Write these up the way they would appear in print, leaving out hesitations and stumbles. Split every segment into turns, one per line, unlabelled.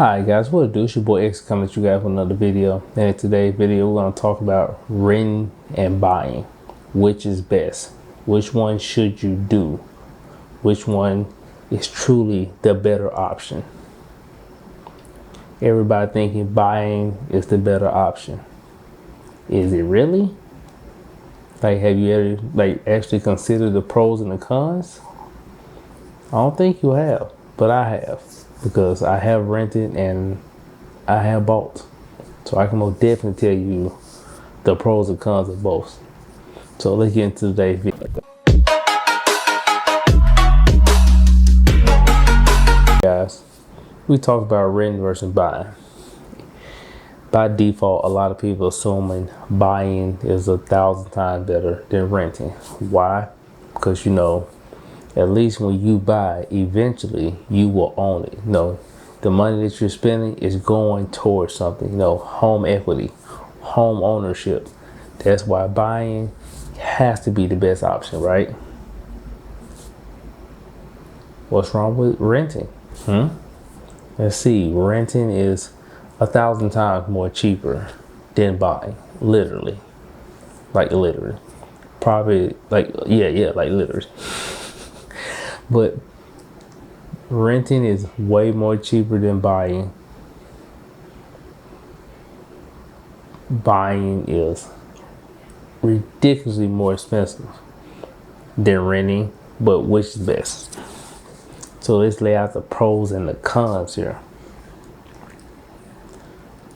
Alright guys, what it do? It's your boy X coming at you guys with another video. And in today's video, we're going to talk about renting and buying. Which is best? Which one should you do? Which one is truly the better option? Everybody thinking buying is the better option. Is it really? Like, have you ever actually considered the pros and the cons? I don't think you have, but I have. Because I have rented and I have bought. So I can most definitely tell you the pros and cons of both. So let's get into today's video. Guys, we talk about renting versus buying. By default, a lot of people assuming buying is 1,000 times better than renting. Why? Because at least when you buy, eventually you will own it. The money that you're spending is going towards something. Home equity, home ownership. That's why buying has to be the best option, right? What's wrong with renting? Let's see. Renting is 1,000 times more cheaper than buying. Literally. Probably like literally. But renting is way more cheaper than buying. Buying is ridiculously more expensive than renting, but which is best? So let's lay out the pros and the cons here.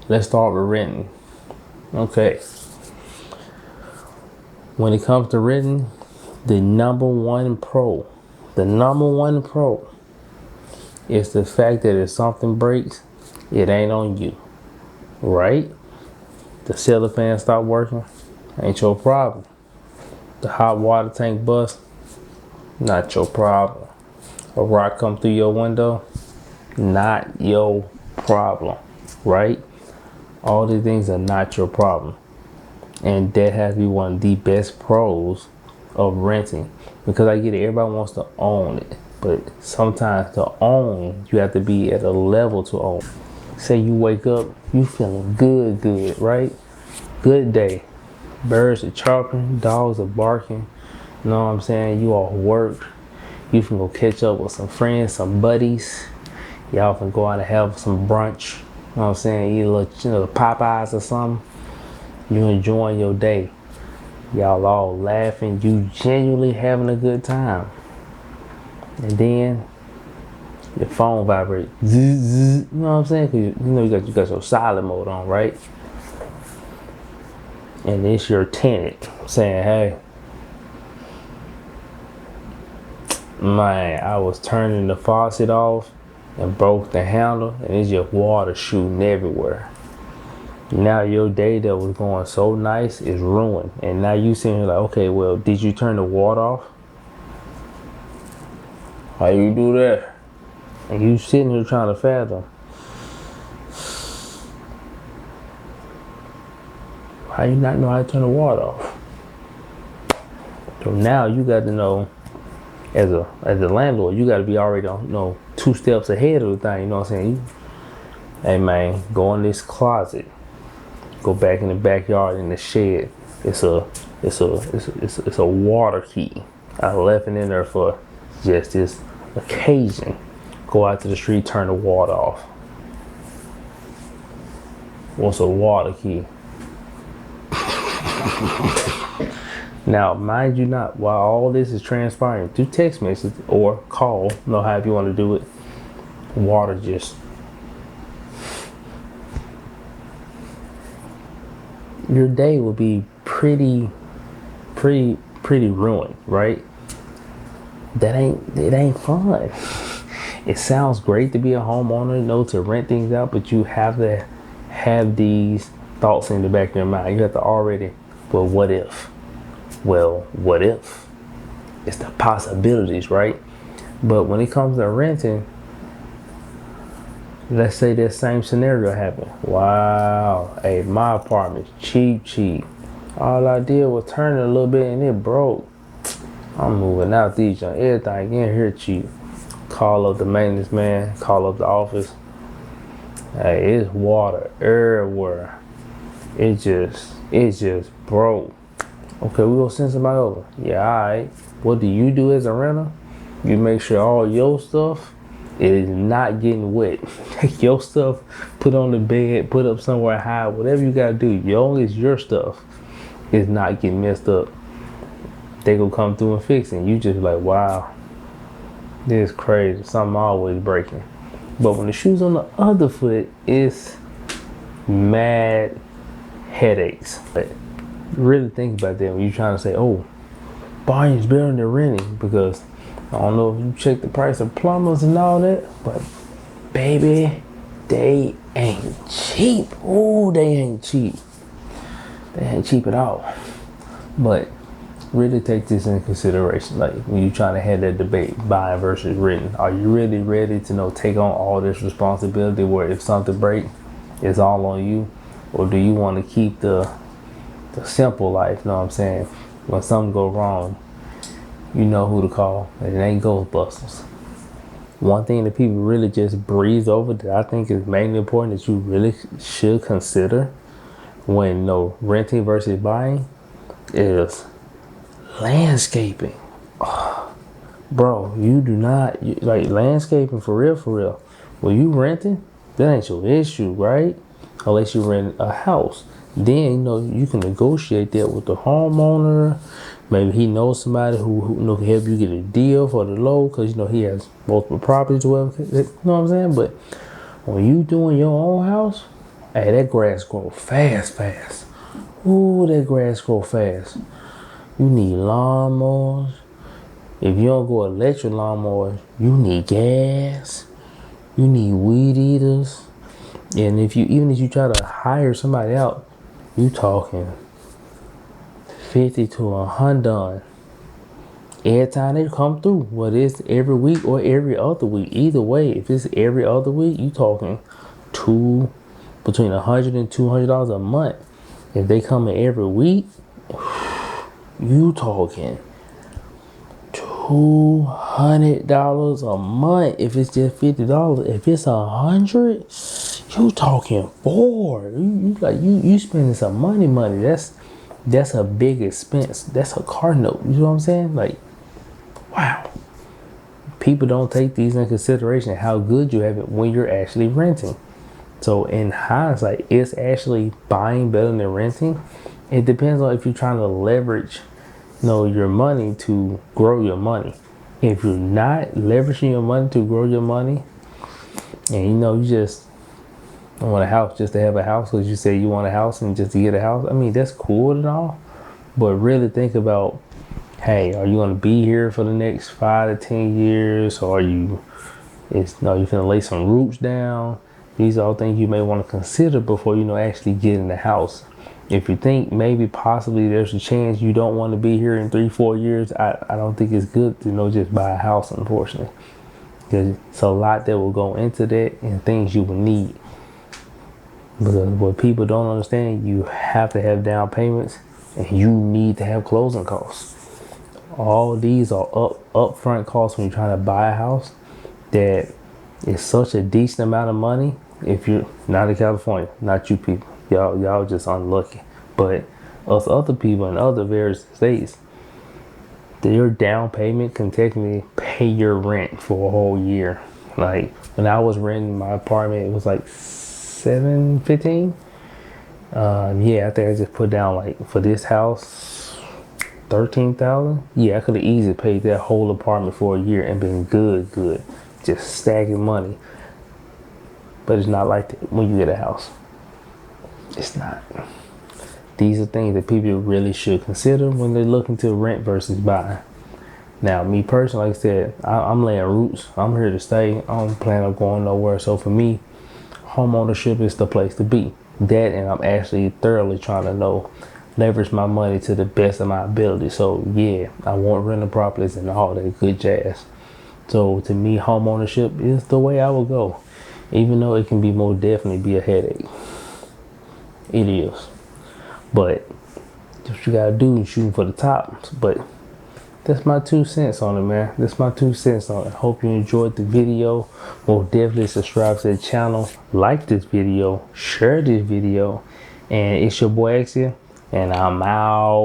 Let's start with renting. Okay. When it comes to renting, the number one pro is the fact that if something breaks, it ain't on you, right? The ceiling fan stop working, ain't your problem. The hot water tank bust, not your problem. A rock come through your window, not your problem, right? All these things are not your problem. And that has to be one of the best pros of renting. Because I get it, everybody wants to own it. But sometimes to own, you have to be at a level to own. Say you wake up, you feeling good, right? Good day. Birds are chirping, dogs are barking. You know what I'm saying? You all work. You can go catch up with some friends, some buddies. Y'all can go out and have some brunch. You know what I'm saying? Eat a little, Popeyes or something. You enjoying your day. Y'all all laughing. You genuinely having a good time. And then your phone vibrates. You know what I'm saying? 'Cause you got your silent mode on, right? And it's your tenant saying, "Hey, man, I was turning the faucet off and broke the handle, and it's just water shooting everywhere. Now your day that was going so nice is ruined." And now you sitting here like, okay, well, did you turn the water off? How you do that? And you sitting here trying to fathom, how you not know how to turn the water off? So now you got to know, as a landlord, you got to be already on 2 steps ahead of the thing. You know what I'm saying? Hey man, go in this closet. Go back in the backyard in the shed. It's a water key. I left it in there for just this occasion. Go out to the street, turn the water off. What's a water key? Now, mind you not, while all this is transpiring through text message or call, however you want to do it, water just, your day will be pretty ruined, right? It ain't fun. It sounds great to be a homeowner, to rent things out, but you have to have these thoughts in the back of your mind. You have to already, well, what if? Well, what if? It's the possibilities, right? But when it comes to renting, let's say that same scenario happened. Wow, hey, my apartment's cheap. All I did was turn it a little bit and it broke. I'm moving out these young. Everything in here cheap. Call up the maintenance man, call up the office. Hey, it's water everywhere. It just broke. Okay, we gonna send somebody over. Yeah, alright. What do you do as a renter? You make sure all your stuff is not getting wet. Take your stuff, put on the bed, put up somewhere high, whatever you gotta do. Your stuff is not getting messed up. They gonna come through and fix it. You just like, wow, this is crazy. Something always breaking. But when the shoe's on the other foot, it's mad headaches. But really think about that when you're trying to say, oh, buying is better than renting, because I don't know if you check the price of plumbers and all that, but baby, they ain't cheap. Oh, they ain't cheap. They ain't cheap at all. But really take this into consideration. Like when you're trying to have that debate, buying versus renting, are you really ready to take on all this responsibility where if something breaks, it's all on you? Or do you want to keep the simple life, you know what I'm saying? When something go wrong, you know who to call, and it ain't Ghostbusters. One thing that people really just breeze over that I think is mainly important that you really should consider when renting versus buying is landscaping. Oh, bro, you do not like landscaping for real. When you renting, that ain't your issue, right? Unless you rent a house. Then you can negotiate that with the homeowner. Maybe he knows somebody who can help you get a deal for the low, because he has multiple properties or whatever. You know what I'm saying? But when you doing your own house, hey, that grass grow fast. Ooh, that grass grow fast. You need lawnmowers. If you don't go electric lawnmowers, you need gas. You need weed eaters. And even if you try to hire somebody out, you talking $50 to $100 every time they come through. Whether it's every week or every other week, either way, if it's every other week, you talking between $100 and $200 a month. If they come in every week, you talking $200 a month. If it's just $50, if it's $100, you talking you spending some money. That's a big expense. That's a car note. You know what I'm saying? Like, wow. People don't take these into consideration, how good you have it when you're actually renting. So in hindsight, is actually buying better than renting? It depends on if you're trying to leverage your money to grow your money. If you're not leveraging your money to grow your money, and you just want a house just to have a house because you say you want a house and just to get a house, I mean, that's cool and all, but really think about, hey, are you going to be here for the next 5 to 10 years, or you finna lay some roots down? These are all things you may want to consider before actually get in the house. If you think maybe possibly there's a chance you don't want to be here in 3-4 years, I don't think it's good to just buy a house, unfortunately, because it's a lot that will go into that and things you will need. Because what people don't understand, you have to have down payments and you need to have closing costs. All these are upfront costs when you're trying to buy a house that is such a decent amount of money. If you're not in California, not you people, y'all just unlucky. But us other people in other various states, your down payment can technically pay your rent for a whole year. Like when I was renting my apartment, it was like $715. I think I just put down like for this house $13,000. I could have easily paid that whole apartment for a year and been good, just stacking money. But it's not like that when you get a house. It's not. These are things that people really should consider when they're looking to rent versus buy. Now, me personally, like I said, I'm laying roots. I'm here to stay. I don't plan on going nowhere. So for me, homeownership is the place to be. That, and I'm actually thoroughly trying to leverage my money to the best of my ability. So I want rental properties and all that good jazz. So to me, homeownership is the way I will go, even though it can most definitely be a headache. It is. But what you gotta do is shooting for the top. But That's my 2 cents on it, man. That's my 2 cents on it. Hope you enjoyed the video. Most definitely subscribe to the channel, like this video, share this video, and it's your boy X here, and I'm out.